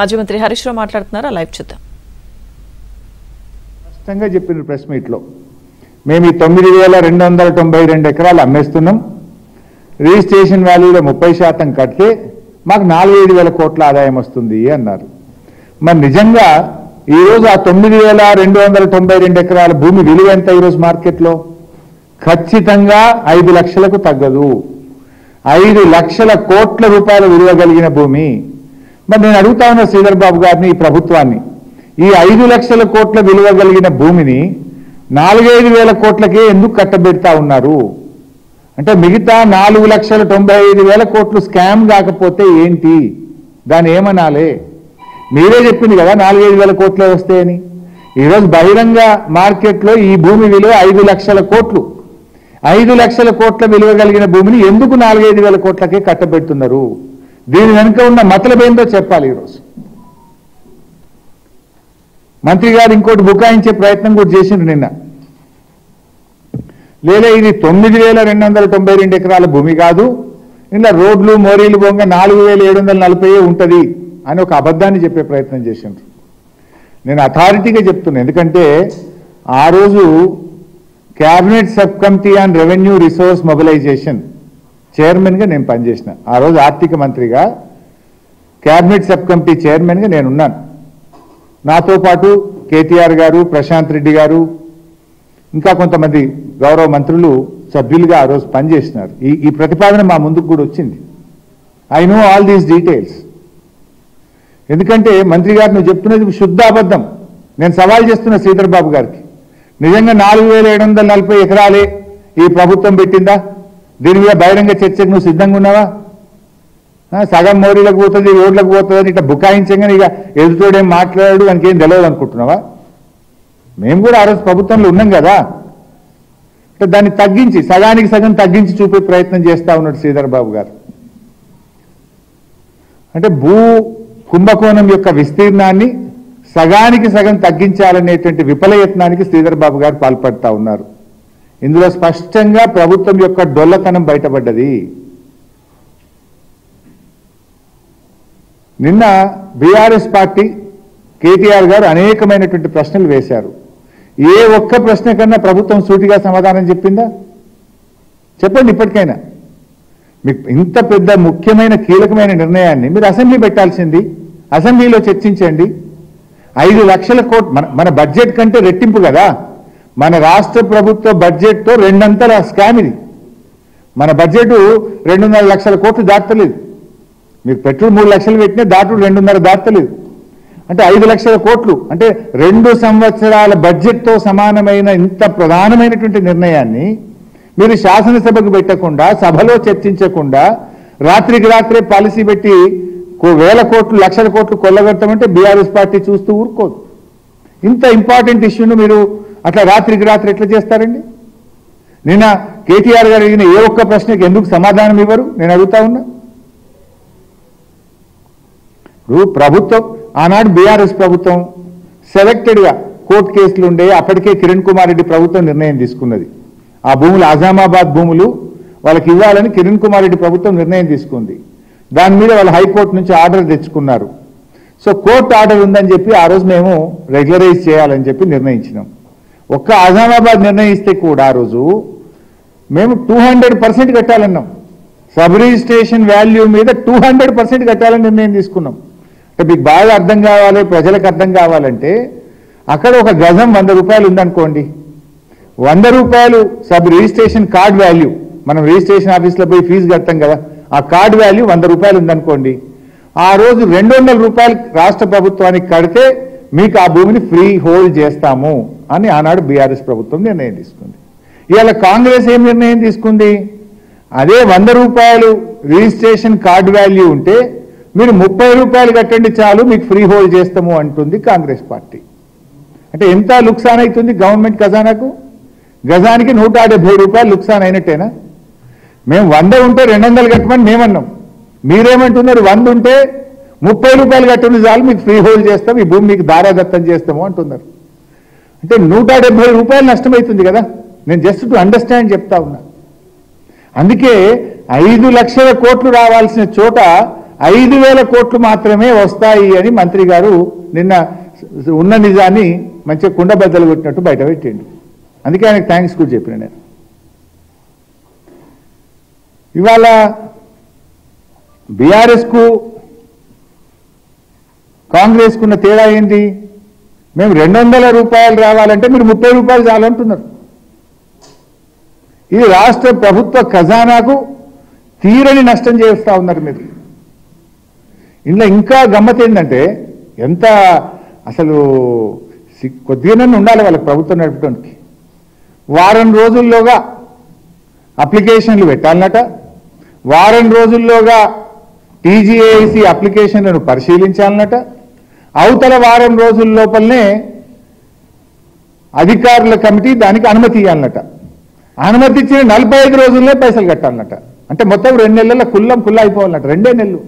మాజీ మంత్రి హరీష్ రావు మాట్లాడుతున్నారు. లైవ్ చూద్దాం. స్పష్టంగా చెప్పిన ప్రెస్ మీట్లో మేము ఈ 9292 ఎకరాలు అమ్మేస్తున్నాం, రిజిస్ట్రేషన్ వాల్యూలో 30% కడితే మాకు 4-5 కోట్ల ఆదాయం వస్తుంది అన్నారు. మరి నిజంగా ఈరోజు ఆ 9292 ఎకరాల భూమి విలువ ఎంత ఈరోజు మార్కెట్లో? ఖచ్చితంగా 5 లక్షలకు తగ్గదు. 5 లక్షల కోట్ల రూపాయల విలువ కలిగిన భూమి. మరి నేను అడుగుతా ఉన్నా శ్రీధర్ బాబు గారిని, ఈ ప్రభుత్వాన్ని, ఈ 5 లక్షల కోట్ల విలువ కలిగిన భూమిని 4-5 కోట్లకే ఎందుకు కట్టబెడతా ఉన్నారు? అంటే మిగతా 4,95,000 కోట్లు స్కామ్ కాకపోతే ఏంటి? దాన్ని ఏమనాలి? మీరే చెప్పింది కదా 4-5 కోట్లే వస్తాయని. ఈరోజు బహిరంగ మార్కెట్లో ఈ భూమి విలువ 5 లక్షల కోట్లు. 5 లక్షల కోట్ల విలువ కలిగిన భూమిని ఎందుకు 4-5 కోట్లకే కట్టబెడుతున్నారు? దీని వెనుక ఉన్న మతలబేందో చెప్పాలి. ఈరోజు మంత్రి గారు ఇంకోటి బుకాయించే ప్రయత్నం కూడా చేసిండ్రు నిన్న. లేదా ఇది 9292 ఎకరాల భూమి కాదు, ఇలా రోడ్లు మోరీలు బొంగ 4740 ఉంటుంది అని ఒక అబద్ధాన్ని చెప్పే ప్రయత్నం చేసిండ్రు. నేను అథారిటీగా చెప్తున్నా, ఎందుకంటే ఆ రోజు cabinet sub committee on revenue resource mobilisation చైర్మన్గా నేను పనిచేసిన. ఆ రోజు ఆర్థిక మంత్రిగా క్యాబినెట్ సబ్ కమిటీ చైర్మన్గా నేనున్నాను. నాతో పాటు కేటీఆర్ గారు, ప్రశాంత్ రెడ్డి గారు, ఇంకా కొంతమంది గౌరవ మంత్రులు సభ్యులుగా ఆ రోజు పనిచేసినారు. ఈ ప్రతిపాదన మా ముందుకు కూడా వచ్చింది. I know all these details. ఎందుకంటే మంత్రి గారు నువ్వు చెప్తున్నది శుద్ధ అబద్ధం. నేను సవాల్ చేస్తున్న శ్రీధర్ బాబు గారికి, నిజంగా 4,740 ఎకరాలే ఈ ప్రభుత్వం పెట్టిందా? దీని మీద బహిరంగ చర్చకు నువ్వు సిద్ధంగా ఉన్నావా? సగం మోరీలకు పోతుంది, రోడ్లకు పోతుంది అని ఇట్లా బుకాయించగానే ఇక ఎదుటోడేం మాట్లాడాడు మనకేం తెలియదు అనుకుంటున్నావా? మేము కూడా ఆ రోజు ప్రభుత్వంలో ఉన్నాం కదా. అంటే దాన్ని తగ్గించి, సగానికి సగం తగ్గించి చూపే ప్రయత్నం చేస్తా ఉన్నాడు శ్రీధర్ బాబు గారు. అంటే భూ కుంభకోణం యొక్క విస్తీర్ణాన్ని సగానికి సగం తగ్గించాలనేటువంటి విఫల యత్నానికి శ్రీధర్ బాబు గారు పాల్పడతా ఉన్నారు. ఇందులో స్పష్టంగా ప్రభుత్వం యొక్క డొల్లతనం బయటపడ్డది. నిన్న బీఆర్ఎస్ పార్టీ కేటీఆర్ గారు అనేకమైనటువంటి ప్రశ్నలు వేశారు. ఏ ఒక్క ప్రశ్న కన్నా ప్రభుత్వం సూటిగా సమాధానం చెప్పిందా? చెప్పండి ఇప్పటికైనా. మీకు ఇంత పెద్ద ముఖ్యమైన కీలకమైన నిర్ణయాన్ని మీరు అసెంబ్లీ పెట్టాల్సింది, అసెంబ్లీలో చర్చించండి. 5 లక్షల కోట్లు మన బడ్జెట్ కంటే రెట్టింపు కదా. మన రాష్ట్ర ప్రభుత్వ బడ్జెట్తో 2 అంతల స్కామ్ ఇది. మన బడ్జెట్ 2.5 లక్షల కోట్లు దాటలేదు. మీరు పెట్రోల్ 3 లక్షలు పెట్టినా దాటుడు 2.5 దాటలేదు. అంటే 5 లక్షల కోట్లు అంటే 2 సంవత్సరాల బడ్జెట్తో సమానమైన ఇంత ప్రధానమైనటువంటి నిర్ణయాన్ని మీరు శాసనసభకు పెట్టకుండా, సభలో చర్చించకుండా, రాత్రికి రాత్రే పాలసీ పెట్టి 1,000 కోట్లు, లక్షల కోట్లు కొల్లగొట్టమంటే బీఆర్ఎస్ పార్టీ చూస్తూ ఊరుకోదు. ఇంత ఇంపార్టెంట్ ఇష్యూను మీరు అట్లా రాత్రికి రాత్రి ఎట్లా చేస్తారండి? నిన్న కేటీఆర్ గారు అడిగిన ఏ ఒక్క ప్రశ్నకి ఎందుకు సమాధానం ఇవ్వరు? నేను అడుగుతా ఉన్నా. ఇప్పుడు ప్రభుత్వం, ఆనాడు బీఆర్ఎస్ ప్రభుత్వం సెలెక్టెడ్గా కోర్టు కేసులు ఉండే, అప్పటికే కిరణ్ కుమార్ రెడ్డి ప్రభుత్వం నిర్ణయం తీసుకున్నది. ఆ భూములు ఆజామాబాద్ భూములు వాళ్ళకి ఇవ్వాలని కిరణ్ కుమార్ రెడ్డి ప్రభుత్వం నిర్ణయం తీసుకుంది. దాని మీద వాళ్ళు హైకోర్టు నుంచి ఆర్డర్ తెచ్చుకున్నారు. సో కోర్టు ఆర్డర్ ఉందని చెప్పి ఆ రోజు మేము రెగ్యులరైజ్ చేయాలని చెప్పి నిర్ణయించినాం. ఒక్క ఆజామాబాద్ నిర్ణయిస్తే కూడా ఆ రోజు మేము 200% కట్టాలన్నాం. సబ్ రిజిస్ట్రేషన్ వాల్యూ మీద 200% కట్టాలని నిర్ణయం తీసుకున్నాం. అంటే మీకు బాగా అర్థం కావాలి, ప్రజలకు అర్థం కావాలంటే, అక్కడ ఒక గజం 100 రూపాయలు ఉందనుకోండి, 100 రూపాయలు సబ్ రిజిస్ట్రేషన్ కార్డ్ వాల్యూ, మనం రిజిస్ట్రేషన్ ఆఫీస్లో పోయి ఫీజు కడతాం కదా, ఆ కార్డ్ వాల్యూ 100 రూపాయలు ఉందనుకోండి, ఆ రోజు 200 రూపాయలు రాష్ట్ర ప్రభుత్వానికి కడితే మీకు ఆ భూమిని ఫ్రీ హోల్డ్ చేస్తాము అని ఆనాడు బీఆర్ఎస్ ప్రభుత్వం నిర్ణయం తీసుకుంది. ఇవాళ కాంగ్రెస్ ఏం నిర్ణయం తీసుకుంది? అదే 100 రూపాయలు రిజిస్ట్రేషన్ కార్డ్ వాల్యూ ఉంటే మీరు 30 రూపాయలు కట్టండి చాలు, మీకు ఫ్రీ హోల్డ్ చేస్తాము అంటుంది కాంగ్రెస్ పార్టీ. అంటే ఎంత లుక్సాన్ అవుతుంది గవర్నమెంట్ ఖజానాకు? గజానికి 170 రూపాయలు లుక్సాన్ అయినట్టేనా? మేము 100 ఉంటే 200 కట్టమని మేమన్నాం. మీరేమంటున్నారు? 100 ఉంటే 30 రూపాయలు కట్టండి చాలు, మీకు ఫ్రీ హోల్డ్ చేస్తాం, ఈ భూమి మీకు దారాదత్తం చేస్తాము అంటున్నారు. అంటే 170 రూపాయలు నష్టమవుతుంది కదా. నేను జస్ట్ టు అండర్స్టాండ్ చెప్తా ఉన్నా. అందుకే 5 లక్షల కోట్లు రావాల్సిన చోట 5,000 కోట్లు మాత్రమే వస్తాయి అని మంత్రి గారు నిన్న ఉన్న నిజాన్ని మంచిగా కుండబద్దలు కొట్టినట్టు బయట పెట్టిండు. అందుకే ఆయనకు థ్యాంక్స్ కూడా చెప్పిన నేను. ఇవాళ బీఆర్ఎస్కు కాంగ్రెస్కున్న తేడా ఏంటి? మేము 200 రూపాయలు రావాలంటే మీరు 30 రూపాయలు చాలంటున్నారు. ఇది రాష్ట్ర ప్రభుత్వ ఖజానాకు తీరని నష్టం చేస్తూ ఉన్నారు మీరు. ఇందులో ఇంకా గమ్మత్ ఏంటంటే ఎంత అసలు కొద్దిగానే ఉండాలి వాళ్ళకి ప్రభుత్వం నడపడానికి. వారం రోజుల్లోగా అప్లికేషన్లు పెట్టాలన్నట, వారం రోజుల్లోగా టీజీఏసీ అప్లికేషన్లను పరిశీలించాలన్నట, అవతల వారం రోజుల లోపలనే అధికారుల కమిటీ దానికి అనుమతి ఇవ్వాలన్నట, అనుమతి ఇచ్చిన 45 రోజుల్లో పైసలు కట్టాలన్నట. అంటే మొత్తం 2 నెలల కుల్ల అయిపోవాలన్నట. 2 నెలలు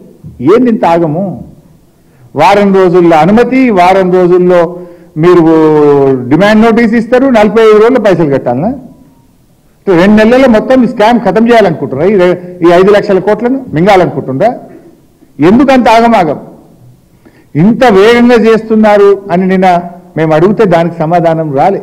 ఏంది ఇంత ఆగము? వారం రోజుల్లో అనుమతి, వారం రోజుల్లో మీరు డిమాండ్ నోటీస్ ఇస్తారు, 45 రోజుల్లో పైసలు కట్టాలన్నా? 2 నెలల్లో మొత్తం స్కామ్ ఖతం చేయాలనుకుంటున్నారా? ఈ 5 లక్షల కోట్లను మింగాలనుకుంటుందా? ఎందుకంత ఆగమాగం? ఇంత వేగంగా చేస్తున్నారు అని నిన్న మేము అడిగితే దానికి సమాధానం రాలే.